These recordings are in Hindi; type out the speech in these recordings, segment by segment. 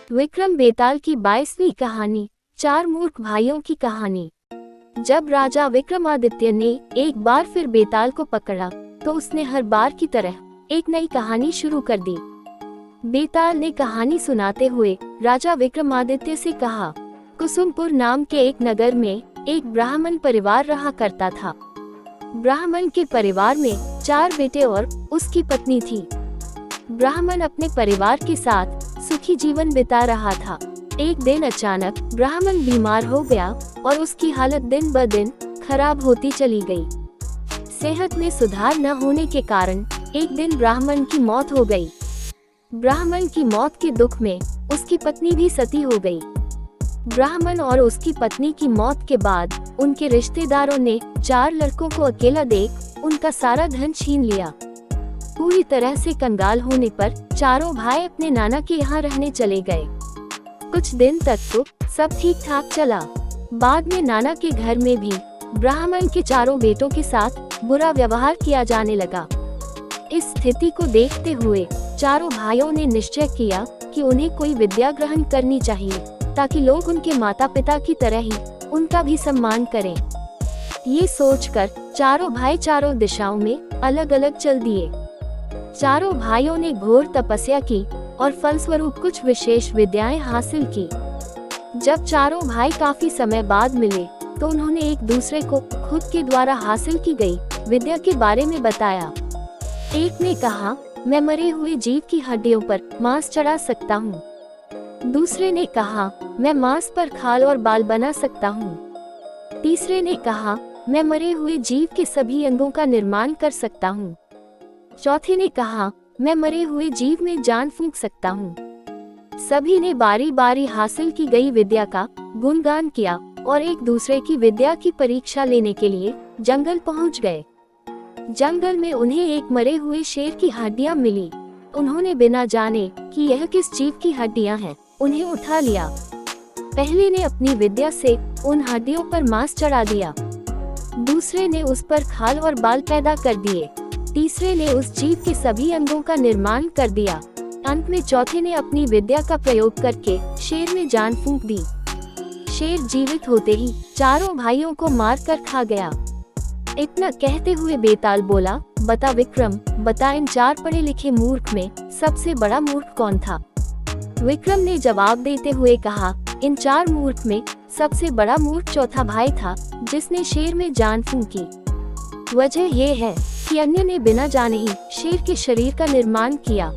विक्रम बेताल की 22वीं कहानी, चार मूर्ख भाइयों की कहानी। जब राजा विक्रमादित्य ने एक बार फिर बेताल को पकड़ा तो उसने हर बार की तरह एक नई कहानी शुरू कर दी। बेताल ने कहानी सुनाते हुए राजा विक्रमादित्य से कहा, कुसुमपुर नाम के एक नगर में एक ब्राह्मण परिवार रहा करता था। ब्राह्मण के परिवार में 4 बेटे और उसकी पत्नी थी। ब्राह्मण अपने परिवार के साथ सुखी जीवन बिता रहा था। एक दिन अचानक ब्राह्मण बीमार हो गया और उसकी हालत दिन ब दिन खराब होती चली गई। सेहत में सुधार न होने के कारण एक दिन ब्राह्मण की मौत हो गई। ब्राह्मण की मौत के दुख में उसकी पत्नी भी सती हो गई। ब्राह्मण और उसकी पत्नी की मौत के बाद उनके रिश्तेदारों ने 4 लड़कों को अकेला देख उनका सारा धन छीन लिया। पूरी तरह से कंगाल होने पर चारों भाई अपने नाना के यहाँ रहने चले गए। कुछ दिन तक तो सब ठीक ठाक चला। बाद में नाना के घर में भी ब्राह्मण के चारों बेटों के साथ बुरा व्यवहार किया जाने लगा। इस स्थिति को देखते हुए चारों भाइयों ने निश्चय किया कि उन्हें कोई विद्या ग्रहण करनी चाहिए ताकि लोग उनके माता पिता की तरह ही उनका भी सम्मान करें। ये सोचकर चारों भाई चारों दिशाओं में अलग अलग चल दिए। चारों भाइयों ने घोर तपस्या की और फलस्वरूप कुछ विशेष विद्याएं हासिल की। जब चारों भाई काफी समय बाद मिले तो उन्होंने एक दूसरे को खुद के द्वारा हासिल की गई विद्या के बारे में बताया। एक ने कहा, मैं मरे हुए जीव की हड्डियों पर मांस चढ़ा सकता हूँ। दूसरे ने कहा, मैं मांस पर खाल और बाल बना सकता हूँ। तीसरे ने कहा, मैं मरे हुए जीव के सभी अंगों का निर्माण कर सकता हूँ। चौथे ने कहा, मैं मरे हुए जीव में जान फूंक सकता हूँ। सभी ने बारी बारी हासिल की गई विद्या का गुणगान किया और एक दूसरे की विद्या की परीक्षा लेने के लिए जंगल पहुँच गए। जंगल में उन्हें एक मरे हुए शेर की हड्डियां मिली। उन्होंने बिना जाने कि यह किस जीव की हड्डियां हैं, उन्हें उठा लिया। पहले ने अपनी विद्या से उन हड्डियों पर मांस चढ़ा दिया। दूसरे ने उस पर खाल और बाल पैदा कर दिए। तीसरे ने उस जीव के सभी अंगों का निर्माण कर दिया। अंत में चौथे ने अपनी विद्या का प्रयोग करके शेर में जान फूंक दी। शेर जीवित होते ही चारों भाइयों को मार कर खा गया। इतना कहते हुए बेताल बोला, बता विक्रम, बता इन 4 पढ़े लिखे मूर्ख में सबसे बड़ा मूर्ख कौन था? विक्रम ने जवाब देते हुए कहा, इन 4 मूर्ख में सबसे बड़ा मूर्ख चौथा भाई था जिसने शेर में जान फूंकी। वजह यह है कि अन्य ने बिना जाने ही शेर के शरीर का निर्माण किया।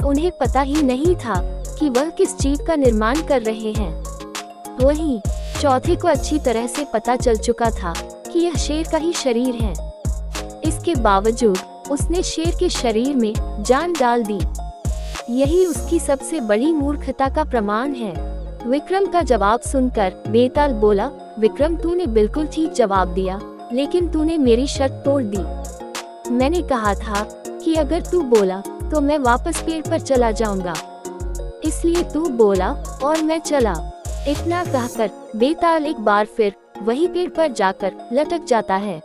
उन्हें पता ही नहीं था कि वह किस जीव का निर्माण कर रहे हैं। वहीं चौथे को अच्छी तरह से पता चल चुका था कि यह शेर का ही शरीर है। इसके बावजूद उसने शेर के शरीर में जान डाल दी। यही उसकी सबसे बड़ी मूर्खता का प्रमाण है। विक्रम का जवाब सुनकर बेताल बोला, विक्रम, तूने बिल्कुल ठीक जवाब दिया, लेकिन तूने मेरी शर्त तोड़ दी। मैंने कहा था कि अगर तू बोला तो मैं वापस पेड़ पर चला जाऊंगा, इसलिए तू बोला और मैं चला। इतना कहकर बेताल एक बार फिर वही पेड़ पर जाकर लटक जाता है।